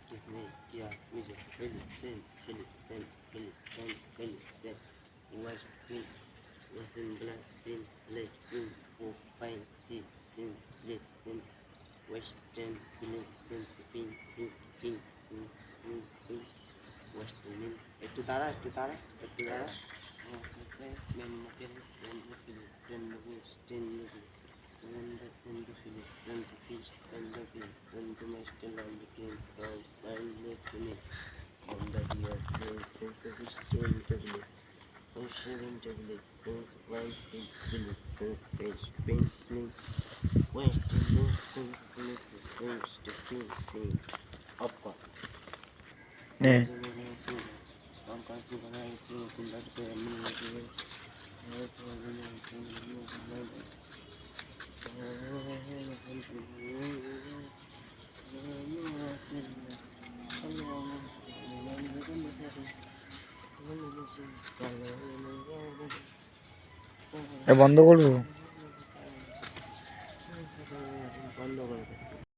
Disney, yeah, music, Philistine, Western, listen, listen, for fine, listen, Western, listen, Western, একটু দাঁড়া 네. বন্ধ করবো।